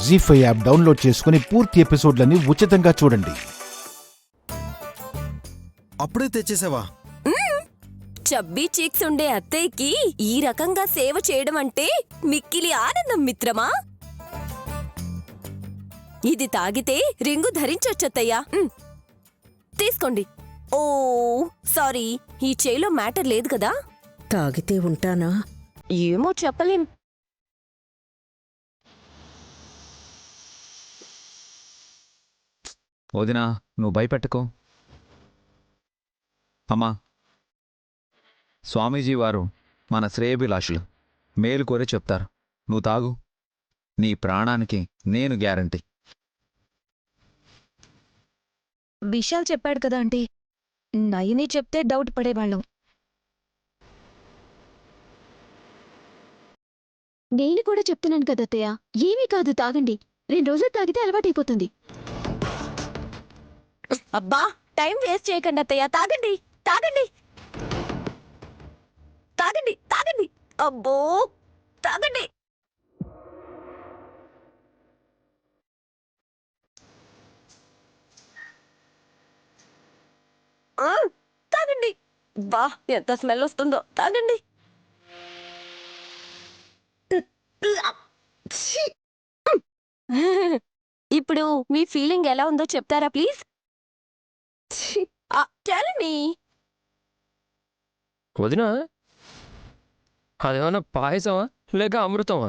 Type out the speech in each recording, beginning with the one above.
జీ5 app download చేసుకుని పూర్తి ఎపిసోడ్లని ఉచితంగా చూడండి. అప్పుడే తెచ్చేసావా? చబ్బీ చీక్స్ ఉండే అత్తయ్యకి ఈ రకంగా సేవ చేయడం అంటే మిక్కిలి ఆనందం మిత్రమా. ఇది తాగితే రింగు ధరించొచ్చత్తయ్యా. తీసుకోండి. ఓ సారీ, ఈ చేయిలో మ్యాటర్ లేదు కదా. తాగితే ఉంటానా? ఏమో చెప్పలేం. వదినా, నువ్వు భయపెట్టుకో. అమ్మా, స్వామీజీ వారు మన శ్రేయభిలాషులు, మేలు కోరే చెప్తారు. నువ్వు తాగు. నీ ప్రాణానికి నేను గ్యారంటీ. విశాల్ చెప్పాడు కదా ఆంటీ, నయని చెప్తే డౌట్ పడేవాళ్ళం. నేను కూడా చెప్తున్నాను కదా అత్తయ్య, ఏమీ కాదు, తాగండి. 2 రోజులు తాగితే అలవాటైపోతుంది. అబ్బా, టైం వేస్ట్ చేయకండి అత్తయ్య, తాగండి తాగండి తాగండి తాగండి. అబ్బో, తాగండి. తాగండి. బా, ఎంత స్మెల్ వస్తుందో. తాగండి. ఇప్పుడు మీ ఫీలింగ్ ఎలా ఉందో చెప్తారా ప్లీజ్? Tell me. వదినా, అదేమన్నా పాయసమా లేక అమృతమా?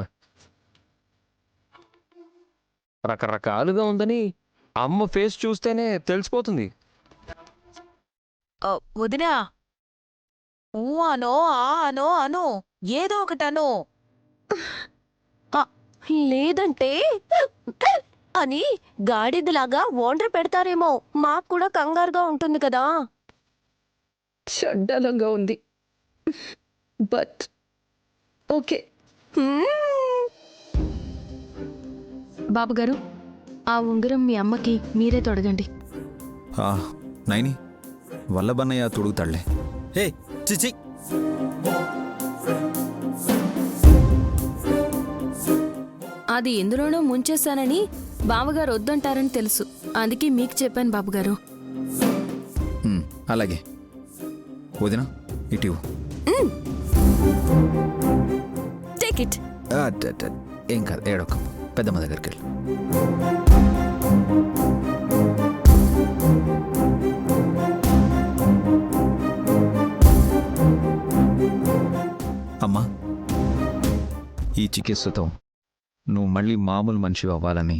రకరకాలుగా ఉందని అమ్మ ఫేస్ చూస్తేనే తెలిసిపోతుంది. వదినా, ఊ అనో ఆ అనో అను, ఏదో ఒకటను. లేదంటే అని గాడిదలాగా ఓండ్ర పెడతారేమో. మాకు కూడా కంగారుగా ఉంటుంది కదా. చండాలంగా ఉంది, బట్ ఓకే. బాబుగారు, ఆ ఉంగరం మీ అమ్మకి మీరే తొడగండి. నైని, వల్లబన్నయ్య తొడుగుతాడులే. హే చిచి, అది ఎందులోనో ముంచేశానని బావగారు వద్దంటారని తెలుసు, అందుకే మీకు చెప్పాను బాబుగారు. అలాగే వదినా, ఇటు. Take it. ఏం కాదు, ఏడొక్క పెద్దమ్మ దగ్గరికి వెళ్ళు. అమ్మా, ఈ చికిత్సతో నువ్వు మళ్ళీ మామూలు మనిషి అవ్వాలని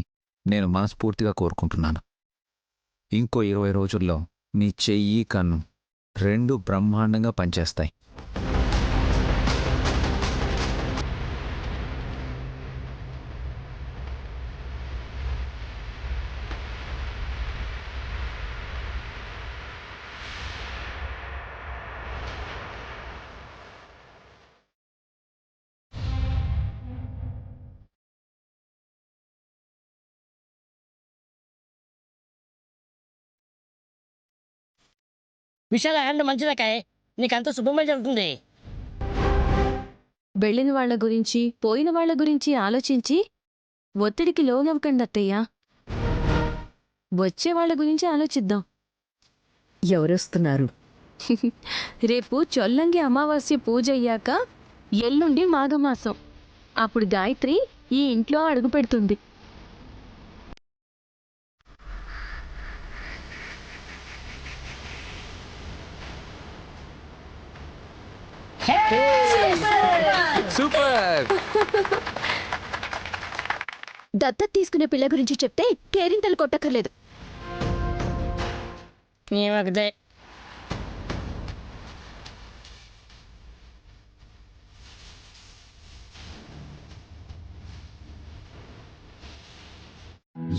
నేను మనస్ఫూర్తిగా కోరుకుంటున్నాను. ఇంకో 20 రోజుల్లో నీ చెయ్యి కన్ను 2 బ్రహ్మాండంగా పనిచేస్తాయి. విశాల హ్యాండ్ మంచిదకాయ్, నీకంత శుభమే జరుగుతుంది. వెళ్ళిన వాళ్ల గురించి, పోయిన వాళ్ల గురించి ఆలోచించి ఒత్తిడికి లోనవ్వకండి అత్తయ్య. వచ్చే వాళ్ల గురించి ఆలోచిద్దాం. ఎవరొస్తున్నారు? రేపు చొల్లంగి అమావాస్య పూజ అయ్యాక ఎల్లుండి మాఘమాసం. అప్పుడు గాయత్రి ఈ ఇంట్లో అడుగు పెడుతుంది. సూపర్. దత్తత తీసుకునే పిల్ల గురించి చెప్తే కేరింతలు కొట్టక్కర్లేదు. ఏమకదే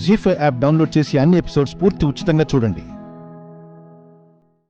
జీ5 యాప్ డౌన్లోడ్ చేసి అన్ని ఎపిసోడ్స్ పూర్తి ఉచితంగా చూడండి.